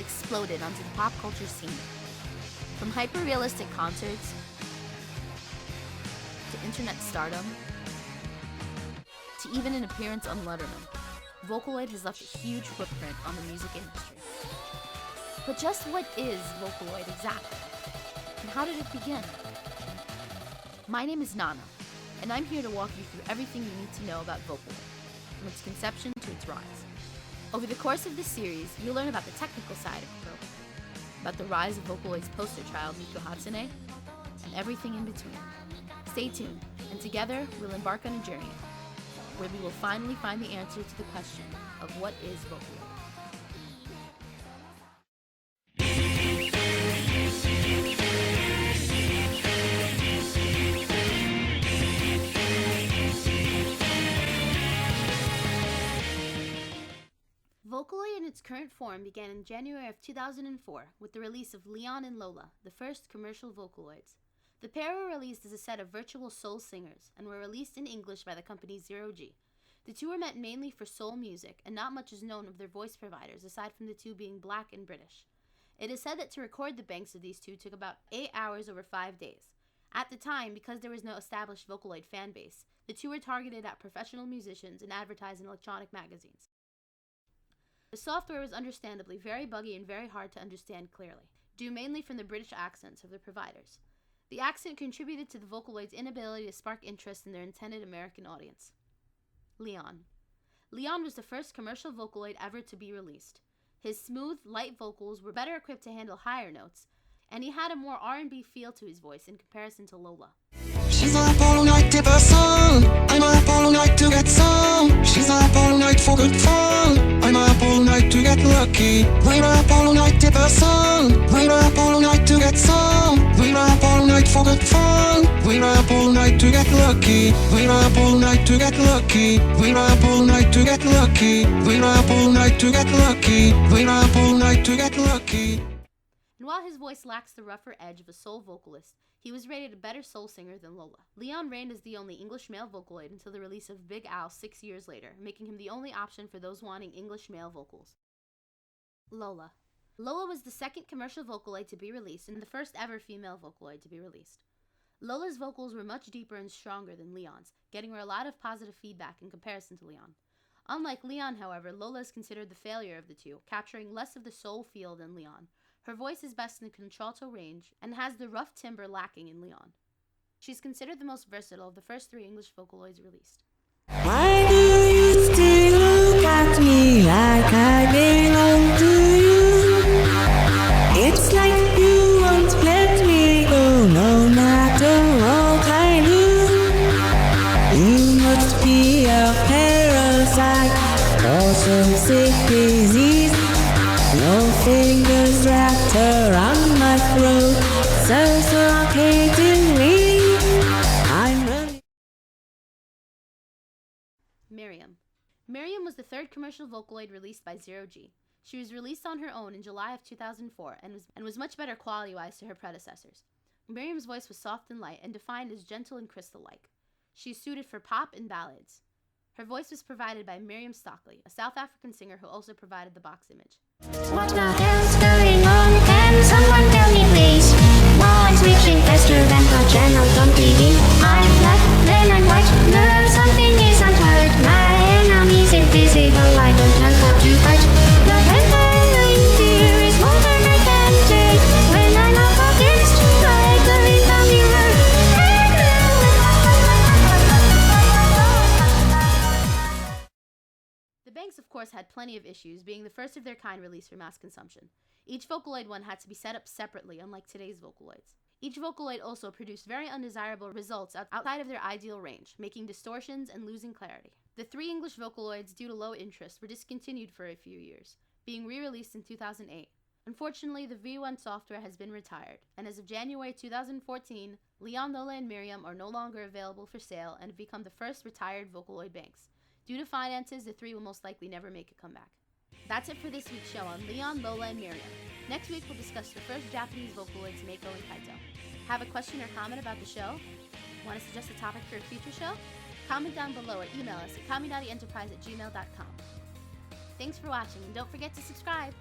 exploded onto the pop culture scene. From hyper-realistic concerts to internet stardom to even an appearance on Letterman, Vocaloid has left a huge footprint on the music industry. But just what is Vocaloid exactly? And how did it begin? My name is Nana, and I'm here to walk you through everything you need to know about Vocaloid, from its conception to its rise. Over the course of this series, you'll learn about the technical side of the program, about the rise of Vocaloid's poster child, Miko Hatsune, and everything in between. Stay tuned, and together we'll embark on a journey where we will finally find the answer to the question of what is Vocaloid. Vocaloid in its current form began in January of 2004 with the release of Leon and Lola, the first commercial Vocaloids. The pair were released as a set of virtual soul singers and were released in English by the company Zero G. The two were meant mainly for soul music, and not much is known of their voice providers aside from the two being black and British. It is said that to record the banks of these two took about 8 hours over 5 days. At the time, because there was no established Vocaloid fan base, the two were targeted at professional musicians and advertised in electronic magazines. The software was understandably very buggy and very hard to understand clearly, due mainly from the British accents of the providers. The accent contributed to the Vocaloid's inability to spark interest in their intended American audience. Leon. Leon was the first commercial Vocaloid ever to be released. His smooth, light vocals were better equipped to handle higher notes, and he had a more R&B feel to his voice in comparison to Lola. She's up all night to the sun. I'm up all night to get some. She's up all night for good fun. I'm up all night to get lucky. We're up all night to the sun. We're up all night to get some. We're up all night for good fun. We're up all night to get lucky. We're up all night to get lucky. We're up all night to get lucky. We're up all night to get lucky. We're up all night to get lucky. And while his voice lacks the rougher edge of a soul vocalist, he was rated a better soul singer than Lola. Leon reigned as the only English male Vocaloid until the release of Big Al 6 years later, making him the only option for those wanting English male vocals. Lola. Lola was the second commercial Vocaloid to be released and the first ever female Vocaloid to be released. Lola's vocals were much deeper and stronger than Leon's, getting her a lot of positive feedback in comparison to Leon. Unlike Leon, however, Lola is considered the failure of the two, capturing less of the soul feel than Leon. Her voice is best in the contralto range and has the rough timbre lacking in Leon. She's considered the most versatile of the first 3 English Vocaloids released. Why do you still look at me like I belong to you? It's like you won't let me go no matter what I do. You must be a parasite or some sick disease. No fingers wrapped around my throat, suffocating me. I'm running. Miriam was the third commercial Vocaloid released by Zero G. She was released on her own in July of 2004 and was much better quality-wise to her predecessors. Miriam's voice was soft and light and defined as gentle and crystal-like. She's suited for pop and ballads. Her voice was provided by Miriam Stockley, a South African singer who also provided the box image. What the hell's going on? Can someone tell me please? Why is switching faster than the channels on TV? I'm black, then I'm white. No, something isn't right. My enemy's invisible. I don't know how to fight. The handling fear is more than I can take. When I'm up against, like the in the mirror. The banks, of course, had plenty of issues, being the first of their kind released for mass consumption. Each Vocaloid one had to be set up separately, unlike today's Vocaloids. Each Vocaloid also produced very undesirable results outside of their ideal range, making distortions and losing clarity. The 3 English Vocaloids, due to low interest, were discontinued for a few years, being re-released in 2008. Unfortunately, the V1 software has been retired, and as of January 2014, Leon, Lola, and Miriam are no longer available for sale and have become the first retired Vocaloid banks. Due to finances, the 3 will most likely never make a comeback. That's it for this week's show on Leon, Lola, and Miriam. Next week, we'll discuss the first Japanese Vocaloids, Meiko and Kaito. Have a question or comment about the show? Want to suggest a topic for a future show? Comment down below or email us at kamidarienterprise@gmail.com. Thanks for watching, and don't forget to subscribe!